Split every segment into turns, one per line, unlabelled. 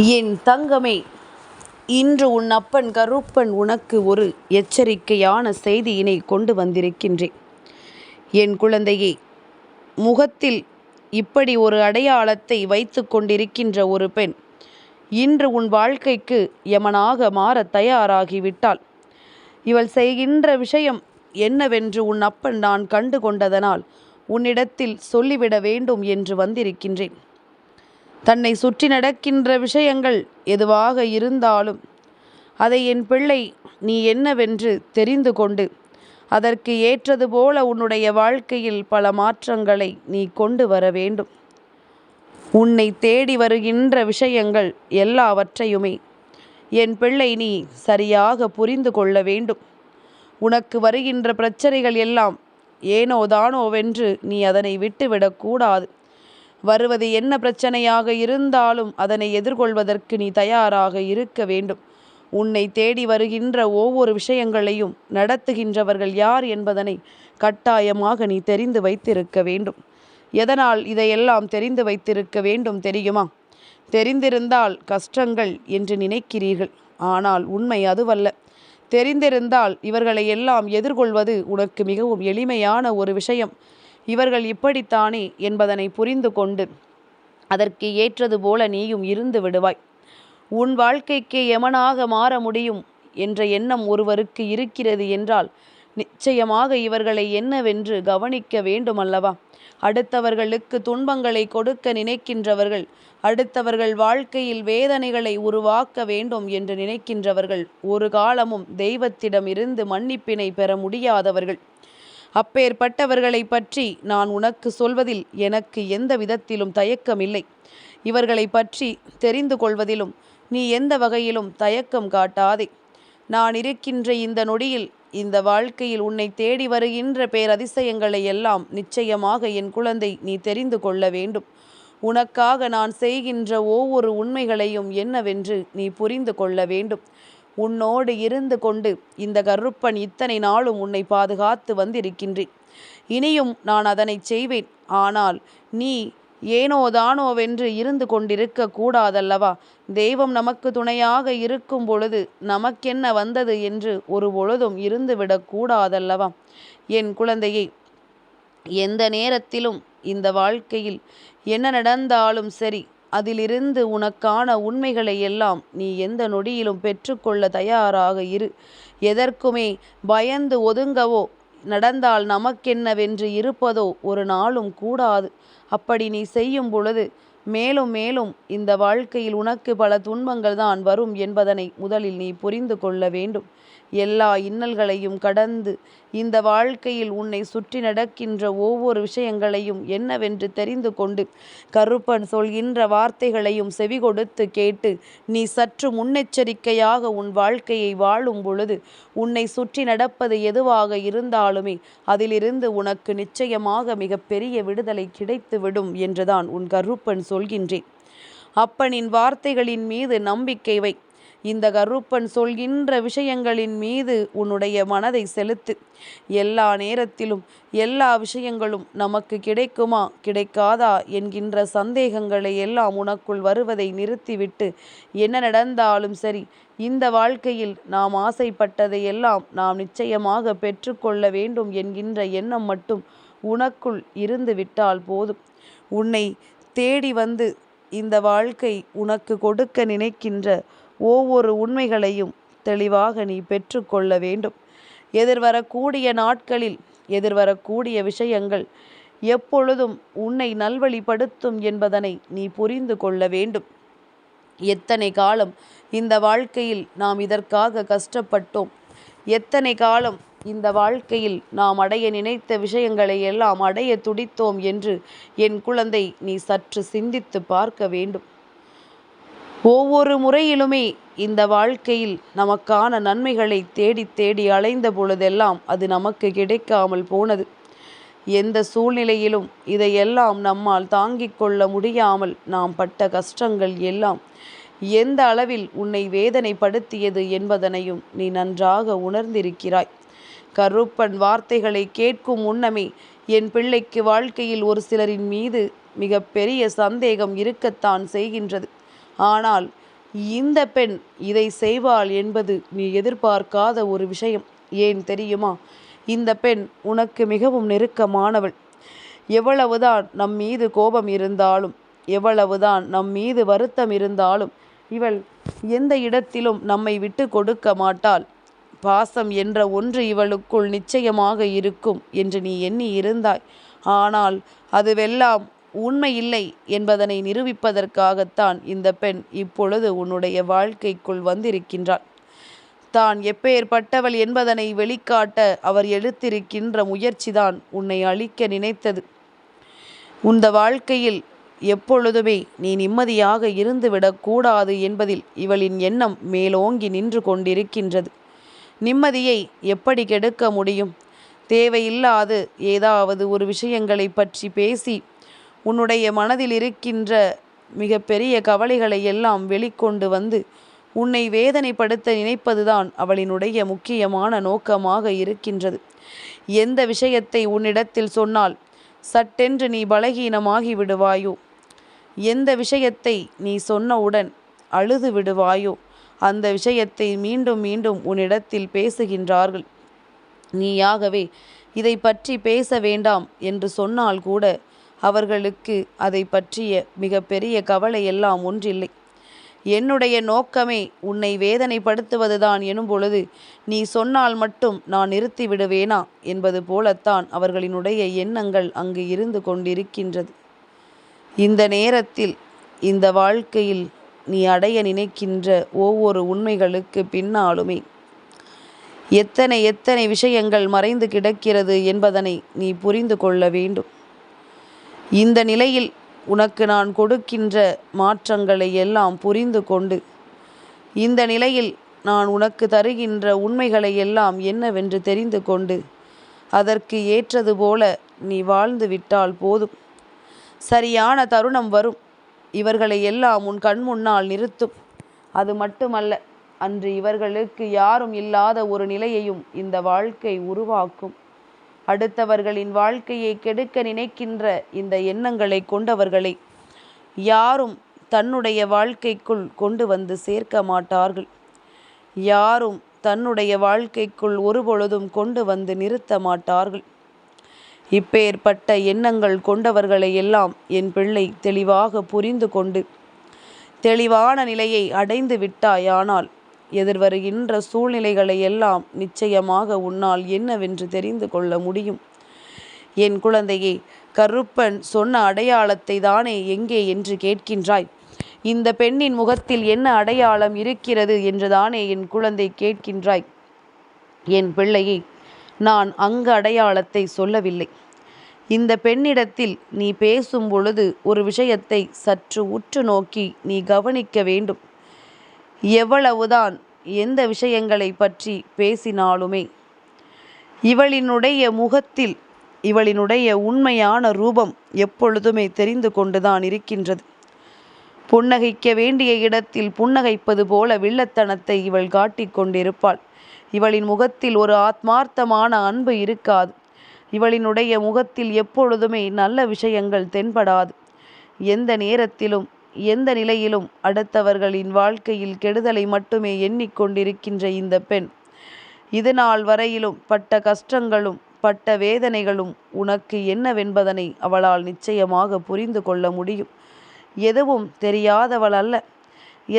என் தங்கமே, இன்று உன் அப்பன் கருப்பன் உனக்கு ஒரு எச்சரிக்கையான செய்தியினை கொண்டு வந்திருக்கின்றேன். என் குழந்தையே, முகத்தில் இப்படி ஒரு அடையாளத்தை வைத்து கொண்டிருக்கின்ற ஒரு பெண் இன்று உன் வாழ்க்கைக்கு யமனாக மாற தயாராகிவிட்டாள். இவள் செய்கின்ற விஷயம் என்னவென்று உன் அப்பன் நான் கண்டு கொண்டதனால் உன்னிடத்தில் சொல்லிவிட வேண்டும் என்று வந்திருக்கின்றேன். தன்னை சுற்றி நடக்கின்ற விஷயங்கள் எதுவாக இருந்தாலும் அதை என் பிள்ளை நீ என்னவென்று தெரிந்து கொண்டு அதற்கு ஏற்றது போல உன்னுடைய வாழ்க்கையில் பல மாற்றங்களை நீ கொண்டு வர வேண்டும். உன்னை தேடி வருகின்ற விஷயங்கள் எல்லாவற்றையுமே என் பிள்ளை நீ சரியாக புரிந்து கொள்ள வேண்டும். உனக்கு வருகின்ற பிரச்சனைகள் எல்லாம் ஏனோ தானோவென்று நீ அதனை விட்டுவிடக்கூடாது. வருவது என்ன பிரச்சனையாக இருந்தாலும் அதனை எதிர்கொள்வதற்கு நீ தயாராக இருக்க வேண்டும். உன்னை தேடி வருகின்ற ஒவ்வொரு விஷயங்களையும் நடத்துகின்றவர்கள் யார் என்பதனை கட்டாயமாக நீ தெரிந்து வைத்திருக்க வேண்டும். எதனால் இதையெல்லாம் தெரிந்து வைத்திருக்க வேண்டும் தெரியுமா? தெரிந்திருந்தால் கஷ்டங்கள் என்று நினைக்கிறீர்கள், ஆனால் உண்மை அதுவல்ல. தெரிந்திருந்தால் இவர்களை எல்லாம் எதிர்கொள்வது உனக்கு மிகவும் எளிமையான ஒரு விஷயம். இவர்கள் இப்படித்தானே என்பதனை புரிந்து கொண்டு அதற்கு ஏற்றது போல நீயும் இருந்து விடுவாய். உன் வாழ்க்கைக்கு யமனாக மாற முடியும் என்ற எண்ணம் ஒருவருக்கு இருக்கிறது என்றால் நிச்சயமாக இவர்களை என்னவென்று கவனிக்க வேண்டும் அல்லவா? அடுத்தவர்களுக்கு துன்பங்களை கொடுக்க நினைக்கின்றவர்கள், அடுத்தவர்கள் வாழ்க்கையில் வேதனைகளை உருவாக்க வேண்டும் என்று நினைக்கின்றவர்கள் ஒரு காலமும் தெய்வத்திடம் இருந்து மன்னிப்பினை பெற முடியாதவர்கள். அப்பேற்பட்டவர்களை பற்றி நான் உனக்கு சொல்வதில் எனக்கு எந்த விதத்திலும் தயக்கமில்லை. இவர்களை பற்றி தெரிந்து கொள்வதிலும் நீ எந்த வகையிலும் தயக்கம் காட்டாதே. நான் இருக்கின்ற இந்த நொடியில் இந்த வாழ்க்கையில் உன்னை தேடி வருகின்ற பேரதிசயங்களை எல்லாம் நிச்சயமாக என் குழந்தை நீ தெரிந்து கொள்ள வேண்டும். உனக்காக நான் செய்கின்ற ஒவ்வொரு உண்மைகளையும் என்னவென்று நீ புரிந்து கொள்ள வேண்டும். உன்னோடு இருந்து கொண்டு இந்த கருப்பன் இத்தனை நாளும் உன்னை பாதுகாத்து வந்திருக்கின்றேன். இனியும் நான் அதனை செய்வேன். ஆனால் நீ ஏனோ தானோவென்று இருந்து கொண்டிருக்க கூடாதல்லவா? தெய்வம் நமக்கு துணையாக இருக்கும் பொழுது நமக்கென்ன வந்தது என்று ஒரு பொழுதும் இருந்துவிடக் கூடாதல்லவா? என் குழந்தையை, எந்த நேரத்திலும் இந்த வாழ்க்கையில் என்ன நடந்தாலும் சரி, அதிலிருந்து உனக்கான உண்மைகளை எல்லாம் நீ எந்த நொடியிலும் பெற்றுக்கொள்ள தயாராக இரு. எதற்குமே பயந்து ஒதுங்கவோ நடந்தால் நமக்கென்னவென்று இருப்பதோ ஒரு நாளும் கூடாது. அப்படி நீ செய்யும் பொழுது மேலும் மேலும் இந்த வாழ்க்கையில் உனக்கு பல துன்பங்கள் தான் வரும் என்பதனை முதலில் நீ புரிந்து கொள்ள வேண்டும். எல்லா இன்னல்களையும் கடந்து இந்த வாழ்க்கையில் உன்னை சுற்றி நடக்கின்ற ஒவ்வொரு விஷயங்களையும் என்னவென்று தெரிந்து கொண்டு கருப்பன் சொல்கின்ற வார்த்தைகளையும் செவி கொடுத்து கேட்டு நீ சற்று முன்னெச்சரிக்கையாக உன் வாழ்க்கையை வாழும் பொழுது உன்னை சுற்றி நடப்பது எதுவாக இருந்தாலுமே அதிலிருந்து உனக்கு நிச்சயமாக மிகப்பெரிய விடுதலை கிடைத்துவிடும் என்றுதான் உன் கருப்பன் சொல்கின்றேன். அப்பனின் வார்த்தைகளின் மீது நம்பிக்கை வை. இந்த கருப்பன் சொல்கின்ற விஷயங்களின் மீது உன்னுடைய மனதை செலுத்து. எல்லா நேரத்திலும் எல்லா விஷயங்களும் நமக்கு கிடைக்குமா கிடைக்காதா என்கின்ற சந்தேகங்களை எல்லாம் உனக்குள் வருவதை நிறுத்திவிட்டு என்ன நடந்தாலும் சரி, இந்த வாழ்க்கையில் நாம் ஆசைப்பட்டதை எல்லாம் நாம் நிச்சயமாக பெற்றுக்கொள்ள வேண்டும் என்கின்ற எண்ணம் மட்டும் உனக்குள் இருந்து விட்டால் போதும். உன்னை தேடி வந்து இந்த வாழ்க்கை உனக்கு கொடுக்க நினைக்கின்ற ஒவ்வொரு உண்மைகளையும் தெளிவாக நீ பெற்றுக்கொள்ள வேண்டும். எதிர்வரக்கூடிய நாட்களில் எதிர்வரக்கூடிய விஷயங்கள் எப்பொழுதும் உன்னை நல்வழிப்படுத்தும் என்பதனை நீ புரிந்து கொள்ள வேண்டும். எத்தனை காலம் இந்த வாழ்க்கையில் நாம் இதற்காக கஷ்டப்பட்டோம், எத்தனை காலம் இந்த வாழ்க்கையில் நாம் அடைய நினைத்த விஷயங்களை எல்லாம் அடைய துடித்தோம் என்று என் குழந்தை நீ சற்று சிந்தித்து பார்க்க வேண்டும். ஒவ்வொரு முறையிலுமே இந்த வாழ்க்கையில் நமக்கான நன்மைகளை தேடி தேடி அலைந்த பொழுதெல்லாம் அது நமக்கு கிடைக்காமல் போனது. எந்த சூழ்நிலையிலும் இதையெல்லாம் நம்மால் தாங்கிக் கொள்ள முடியாமல் நாம் பட்ட கஷ்டங்கள் எல்லாம் எந்த அளவில் உன்னை வேதனைப்படுத்தியது என்பதனையும் நீ நன்றாக உணர்ந்திருக்கிறாய். கருப்பன் வார்த்தைகளை கேட்கும் முன்னமே என் பிள்ளைக்கு வாழ்க்கையில் ஒரு சிலரின் மீது மிக பெரிய சந்தேகம் இருக்கத்தான் செய்கின்றது. ஆனால் இந்த பெண் இதை செய்வாள் என்பது நீ எதிர்பார்க்காத ஒரு விஷயம். ஏன் தெரியுமா? இந்த பெண் உனக்கு மிகவும் நெருக்கமானவள். எவ்வளவுதான் நம் மீது கோபம் இருந்தாலும், எவ்வளவுதான் நம் மீது வருத்தம் இருந்தாலும், இவள் எந்த இடத்திலும் நம்மை விட்டு கொடுக்க மாட்டாள். பாசம் என்ற ஒன்று இவளுக்குள் நிச்சயமாக இருக்கும் என்று நீ எண்ணி இருந்தாய். ஆனால் அதுவெல்லாம் உண்மையில்லை என்பதனை நிரூபிப்பதற்காகத்தான் இந்த பெண் இப்பொழுது உன்னுடைய வாழ்க்கைக்குள் வந்திருக்கின்றாள். தான் எப்பேற்பட்டவள் என்பதனை வெளிக்காட்ட அவர் எடுத்திருக்கின்ற முயற்சிதான் உன்னை அழிக்க நினைத்தது. உந்த வாழ்க்கையில் எப்பொழுதுமே நீ நிம்மதியாக இருந்துவிடக்கூடாது என்பதில் இவளின் எண்ணம் மேலோங்கி நின்று கொண்டிருக்கின்றது. நிம்மதியை எப்படி கெடுக்க முடியும்? தேவையில்லாது ஏதாவது ஒரு விஷயங்களை பற்றி பேசி உன்னுடைய மனதில் இருக்கின்ற மிக பெரிய கவலைகளை எல்லாம் வெளிக்கொண்டு வந்து உன்னை வேதனைப்படுத்த நினைப்பதுதான் அவளினுடைய முக்கியமான நோக்கமாக இருக்கின்றது. எந்த விஷயத்தை உன்னிடத்தில் சொன்னால் சட்டென்று நீ பலகீனமாகி விடுவாயோ, எந்த விஷயத்தை நீ சொன்னவுடன் அழுது விடுவாயோ, அந்த விஷயத்தை மீண்டும் மீண்டும் உன்னிடத்தில் பேசுகின்றார்கள். நீயாகவே இதை பற்றி பேச வேண்டாம் என்று சொன்னால் கூட அவர்களுக்கு அதை பற்றிய மிக பெரிய கவலை எல்லாம் ஒன்றில்லை. என்னுடைய நோக்கமே உன்னை வேதனைப்படுத்துவதுதான் எனும் பொழுது நீ சொன்னால் மட்டும் நான் நிறுத்தி விடுவேனா என்பது போலத்தான் அவர்களினுடைய எண்ணங்கள் அங்கு இருந்து கொண்டிருக்கின்றது. இந்த நேரத்தில் இந்த வாழ்க்கையில் நீ அடைய நினைக்கின்ற ஒவ்வொரு உண்மைகளுக்கு பின்னாலுமே எத்தனை எத்தனை விஷயங்கள் மறைந்து கிடக்கிறது என்பதனை நீ புரிந்து கொள்ள வேண்டும். இந்த நிலையில் உனக்கு நான் கொடுக்கின்ற மாற்றங்களை எல்லாம் புரிந்து கொண்டு, இந்த நிலையில் நான் உனக்கு தருகின்ற உண்மைகளை எல்லாம் என்னவென்று தெரிந்து கொண்டு அதற்கு ஏற்றது போல நீ வாழ்ந்து விட்டால் போதும். சரியான தருணம் வரும், இவர்களை எல்லாம் உன் கண் முன்னால் நிறுத்தும். அது மட்டுமல்ல, அன்று இவர்களுக்கு யாரும் இல்லாத ஒரு நிலையையும் இந்த வாழ்க்கை உருவாக்கும். அடுத்தவர்களின் வாழ்க்கையை கெடுக்க நினைக்கின்ற இந்த எண்ணங்களை கொண்டவர்களை யாரும் தன்னுடைய வாழ்க்கைக்குள் கொண்டு வந்து சேர்க்க மாட்டார்கள். யாரும் தன்னுடைய வாழ்க்கைக்குள் ஒருபொழுதும் கொண்டு வந்து நிறுத்த மாட்டார்கள். இப்பேற்பட்ட எண்ணங்கள் கொண்டவர்களை எல்லாம் என் பிள்ளை தெளிவாக புரிந்து கொண்டு தெளிவான நிலையை அடைந்து விட்டாயானால் எதிர்வருகின்ற சூழ்நிலைகளை எல்லாம் நிச்சயமாக உன்னால் என்னவென்று தெரிந்து கொள்ள முடியும். என் குழந்தையே, கருப்பன் சொன்ன அடையாளத்தை தானே எங்கே என்று கேட்கின்றாய். இந்த பெண்ணின் முகத்தில் என்ன அடையாளம் இருக்கிறது என்றுதானே என் குழந்தை கேட்கின்றாய். என் பிள்ளையே, நான் அங்கு அடையாளத்தை சொல்லவில்லை. இந்த பெண்ணிடத்தில் நீ பேசும் பொழுது ஒரு விஷயத்தை சற்று உற்று நோக்கி நீ கவனிக்க வேண்டும். எவ்வளவுதான் எந்த விஷயங்களை பற்றி பேசினாலுமே இவளினுடைய முகத்தில் இவளினுடைய உண்மையான ரூபம் எப்பொழுதுமே தெரிந்து கொண்டுதான் இருக்கின்றது. புன்னகைக்க வேண்டிய இடத்தில் புன்னகைப்பது போல வில்லத்தனத்தை இவள் காட்டிக் கொண்டிருப்பாள். இவளின் முகத்தில் ஒரு ஆத்மார்த்தமான அன்பு இருக்காது. இவளினுடைய முகத்தில் எப்பொழுதுமே நல்ல விஷயங்கள் தென்படாது. எந்த நேரத்திலும் எந்த நிலையிலும் அடுத்தவர்களின் வாழ்க்கையில் கெடுதலை மட்டுமே எண்ணிக்கொண்டிருக்கின்ற இந்த பெண் இது நாள் வரையிலும் பட்ட கஷ்டங்களும் பட்ட வேதனைகளும் உனக்கு என்னவென்பதனை அவளால் நிச்சயமாக புரிந்து கொள்ள முடியும். எதுவும் தெரியாதவள் அல்ல.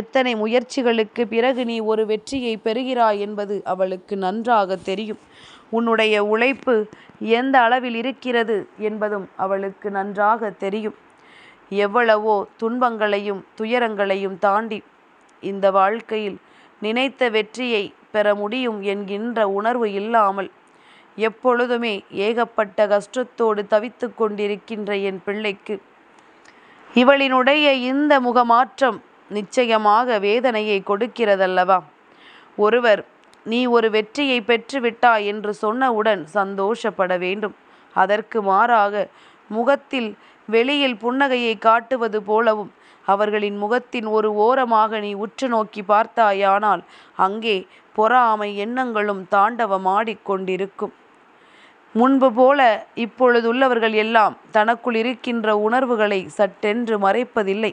எத்தனை முயற்சிகளுக்கு பிறகு நீ ஒரு வெற்றியை பெறுகிறாய் என்பது அவளுக்கு நன்றாக தெரியும். உன்னுடைய உழைப்பு எந்த அளவில் இருக்கிறது என்பதும் அவளுக்கு நன்றாக தெரியும். எவ்வளவோ துன்பங்களையும் துயரங்களையும் தாண்டி இந்த வாழ்க்கையில் நினைத்த வெற்றியை பெற முடியும் என்கின்ற உணர்வு இல்லாமல் எப்பொழுதுமே ஏகப்பட்ட கஷ்டத்தோடு தவித்து கொண்டிருக்கின்ற என் பிள்ளைக்கு இவளினுடைய இந்த முகமாற்றம் நிச்சயமாக வேதனையை கொடுக்கிறதல்லவா? ஒருவர் நீ ஒரு வெற்றியை பெற்றுவிட்டாய் என்று சொன்னவுடன் சந்தோஷப்பட வேண்டும். அதற்கு மாறாக முகத்தில் வெளியில் புன்னகையை காட்டுவது போலவும் அவர்களின் முகத்தின் ஒரு ஓரமாக நீ உற்று நோக்கி பார்த்தாயானால் அங்கே பொறாமை எண்ணங்களும் தாண்டவமாடிக்கொண்டிருக்கும். முன்பு போல இப்பொழுதுள்ளவர்கள் எல்லாம் தனக்குள் இருக்கின்ற உணர்வுகளை சட்டென்று மறைப்பதில்லை.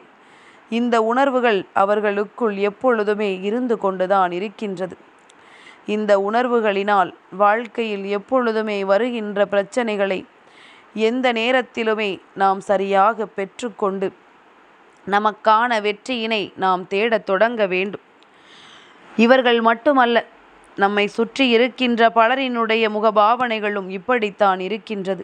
இந்த உணர்வுகள் அவர்களுக்குள் எப்பொழுதுமே இருந்து கொண்டுதான் இருக்கின்றது. இந்த உணர்வுகளினால் வாழ்க்கையில் எப்பொழுதுமே வருகின்ற பிரச்சனைகளை எந்த நேரத்திலுமே நாம் சரியாக பெற்றுக்கொண்டு நமக்கான வெற்றியினை நாம் தேடத் தொடங்க வேண்டும். இவர்கள் மட்டுமல்ல, நம்மை சுற்றி இருக்கின்ற பலரினுடைய முகபாவனைகளும் இப்படித்தான் இருக்கின்றது.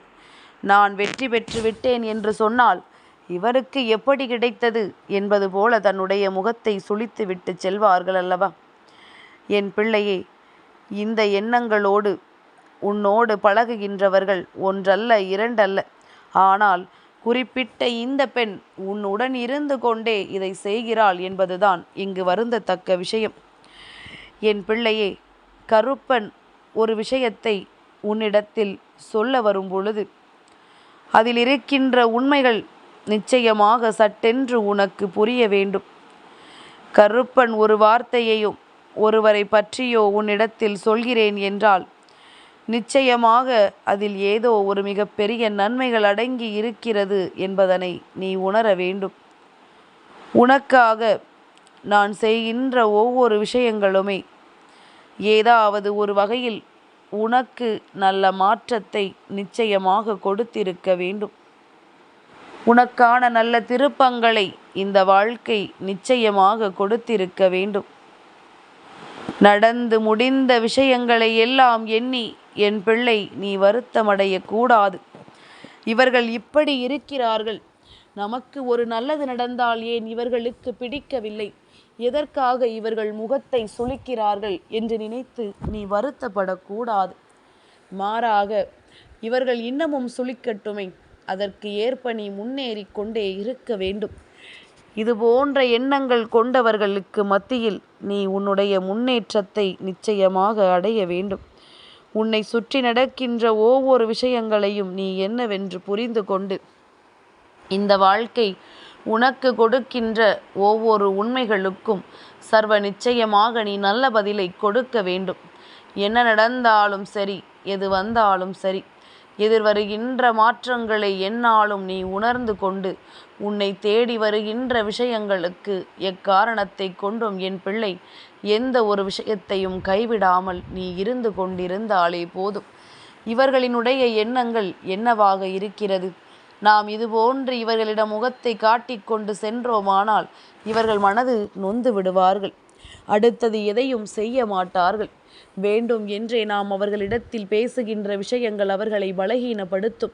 நான் வெற்றி பெற்று விட்டேன் என்று சொன்னால் இவருக்கு எப்படி கிடைத்தது என்பது போல தன்னுடைய முகத்தை சுளித்துவிட்டு செல்வார்கள் அல்லவா? என் பிள்ளையே, இந்த எண்ணங்களோடு உன்னோடு பழகுகின்றவர்கள் ஒன்றல்ல இரண்டல்ல. ஆனால் குறிப்பிட்ட இந்த பெண் உன்னுடன் இருந்து கொண்டே இதை செய்கிறாள் என்பதுதான் இங்கு வருந்தத்தக்க விஷயம். என் பிள்ளையே, கருப்பன் ஒரு விஷயத்தை உன்னிடத்தில் சொல்ல வரும் பொழுது அதில் இருக்கின்ற உண்மைகள் நிச்சயமாக சட்டென்று உனக்கு புரிய வேண்டும். கருப்பன் ஒரு வார்த்தையையும் ஒருவரை பற்றியோ உன்னிடத்தில் சொல்கிறேன் என்றால் நிச்சயமாக அதில் ஏதோ ஒரு மிகப்பெரிய நன்மைகள் அடங்கி இருக்கிறது என்பதனை நீ உணர வேண்டும். உனக்காக நான் செய்கின்ற ஒவ்வொரு விஷயங்களுமே ஏதாவது ஒரு வகையில் உனக்கு நல்ல மாற்றத்தை நிச்சயமாக கொடுத்திருக்க வேண்டும். உனக்கான நல்ல திருப்பங்களை இந்த வாழ்க்கை நிச்சயமாக கொடுத்திருக்க வேண்டும். நடந்து முடிந்த விஷயங்களை எல்லாம் எண்ணி என் பிள்ளை நீ வருத்தமடைய கூடாது. இவர்கள் இப்படி இருக்கிறார்கள், நமக்கு ஒரு நல்லது நடந்தால் ஏன் இவர்களுக்கு பிடிக்கவில்லை, எதற்காக இவர்கள் முகத்தை சுளிக்கிறார்கள் என்று நினைத்து நீ வருத்தப்படக்கூடாது. மாறாக இவர்கள் இன்னமும் சுளிக்கட்டுமே, அதற்கு ஏற்ப நீ முன்னேறி கொண்டே இருக்க வேண்டும். இது போன்ற எண்ணங்கள் கொண்டவர்களுக்கு மத்தியில் நீ உன்னுடைய முன்னேற்றத்தை நிச்சயமாக அடைய வேண்டும். உன்னை சுற்றி நடக்கின்ற ஒவ்வொரு விஷயங்களையும் நீ என்னவென்று புரிந்து கொண்டு இந்த வாழ்க்கை உனக்கு கொடுக்கின்ற ஒவ்வொரு உண்மைகளுக்கும் சர்வ நிச்சயமாக நீ நல்ல பதிலை கொடுக்க வேண்டும். என்ன நடந்தாலும் சரி, எது வந்தாலும் சரி, எதிர்வருகின்ற மாற்றங்களை எந்நாளும் நீ உணர்ந்து கொண்டு உன்னை தேடி வருகின்ற விஷயங்களுக்கு எக்காரணத்தை கொண்டும் என் பிள்ளை எந்த ஒரு விஷயத்தையும் கைவிடாமல் நீ இருந்து கொண்டிருந்தாலே போதும். இவர்களினுடைய எண்ணங்கள் என்னவாக இருக்கிறது? நாம் இதுபோன்று இவர்களிடம் முகத்தை காட்டிக்கொண்டு சென்றோமானால் இவர்கள் மனது நொந்து விடுவார்கள். அடுத்தது எதையும் செய்ய மாட்டார்கள். வேண்டும் என்றே நாம் அவர்களிடத்தில் பேசுகின்ற விஷயங்கள் அவர்களை பலகீனப்படுத்தும்.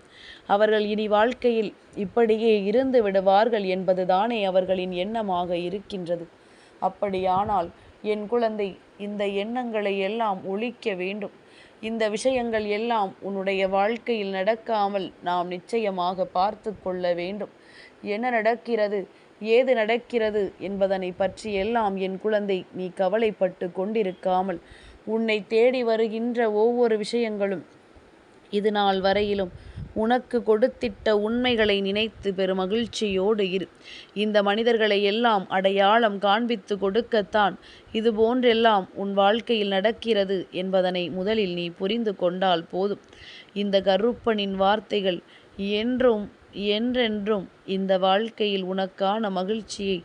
அவர்கள் இனி வாழ்க்கையில் இப்படியே இருந்து விடுவார்கள் என்பதுதானே அவர்களின் எண்ணமாக இருக்கின்றது. அப்படியானால் என் குழந்தை, இந்த எண்ணங்களை எல்லாம் ஒழிக்க வேண்டும். இந்த விஷயங்கள் எல்லாம் உன்னுடைய வாழ்க்கையில் நடக்காமல் நாம் நிச்சயமாக பார்த்து கொள்ள வேண்டும். என்ன நடக்கிறது, ஏது நடக்கிறது என்பதனை பற்றி எல்லாம் என் குழந்தை நீ கவலைப்பட்டு கொண்டிருக்காமல் உன்னை தேடி வருகின்ற ஒவ்வொரு விஷயங்களும் இது நாள் வரையிலும் உனக்கு கொடுத்திட்ட உண்மைகளை நினைத்து பெருமகிழ்ச்சியோடு இரு. இந்த மனிதர்களை எல்லாம் அடையாளம் காண்பித்து கொடுக்கத்தான் இது போன்றெல்லாம் உன் வாழ்க்கையில் நடக்கிறது என்பதனை முதலில் நீ புரிந்து கொண்டால் போதும். இந்த கருப்பனின் வார்த்தைகள் என்றும் என்றென்றும் இந்த வாழ்க்கையில் உனக்கான மகிழ்ச்சியை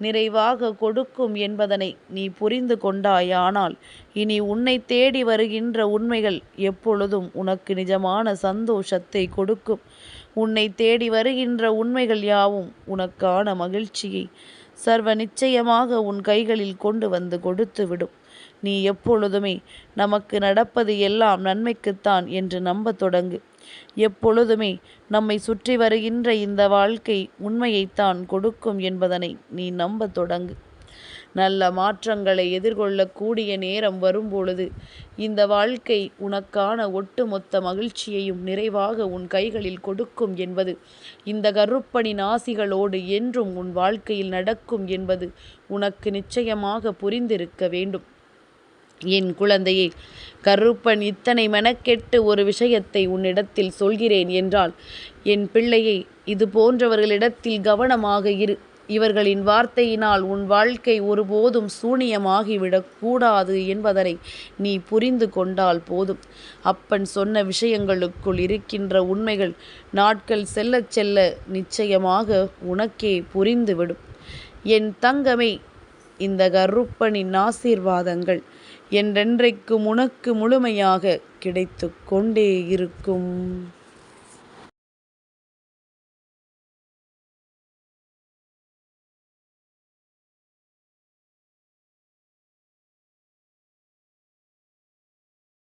நிறைவாக கொடுக்கும் என்பதனை நீ புரிந்து கொண்டாயானால் இனி உன்னை தேடி வருகின்ற உண்மைகள் எப்பொழுதும் உனக்கு நிஜமான சந்தோஷத்தை கொடுக்கும். உன்னை தேடி வருகின்ற உண்மைகள் யாவும் உனக்கான மகிழ்ச்சியை சர்வ நிச்சயமாக உன் கைகளில் கொண்டு வந்து கொடுத்துவிடும். நீ எப்பொழுதுமே நமக்கு நடப்பது எல்லாம் நன்மைக்குத்தான் என்று நம்ப தொடங்கு. எப்பொழுதுமே நம்மை சுற்றி வருகின்ற இந்த வாழ்க்கை உண்மையைத்தான் கொடுக்கும் என்பதனை நீ நம்ப தொடங்கு. நல்ல மாற்றங்களை எதிர்கொள்ளக்கூடிய நேரம் வரும்பொழுது இந்த வாழ்க்கை உனக்கான ஒட்டுமொத்த மகிழ்ச்சியையும் நிறைவாக உன் கைகளில் கொடுக்கும் என்பது இந்த கருப்பனின் ஆசிகளோடு என்றும் உன் வாழ்க்கையில் நடக்கும் என்பது உனக்கு நிச்சயமாக புரிந்திருக்க வேண்டும். என் குழந்தையே, கருப்பன் இத்தனை மெனக்கெட்டு ஒரு விஷயத்தை உன்னிடத்தில் சொல்கிறேன் என்றால் என் பிள்ளையை, இது போன்றவர்களிடத்தில் கவனமாக இரு. இவர்களின் வார்த்தையினால் உன் வாழ்க்கை ஒருபோதும் சூனியமாகிவிடக் கூடாது என்பதனை நீ புரிந்து கொண்டால் போதும். அப்பன் சொன்ன விஷயங்களுக்குள் இருக்கின்ற உண்மைகள் நாட்கள் செல்ல செல்ல நிச்சயமாக உனக்கே புரிந்துவிடும். என் தங்கமே, இந்த கருப்பனின் ஆசீர்வாதங்கள் என்றென்றைக்கும் உனக்கு முழுமையாக கிடைத்து கொண்டே இருக்கும்.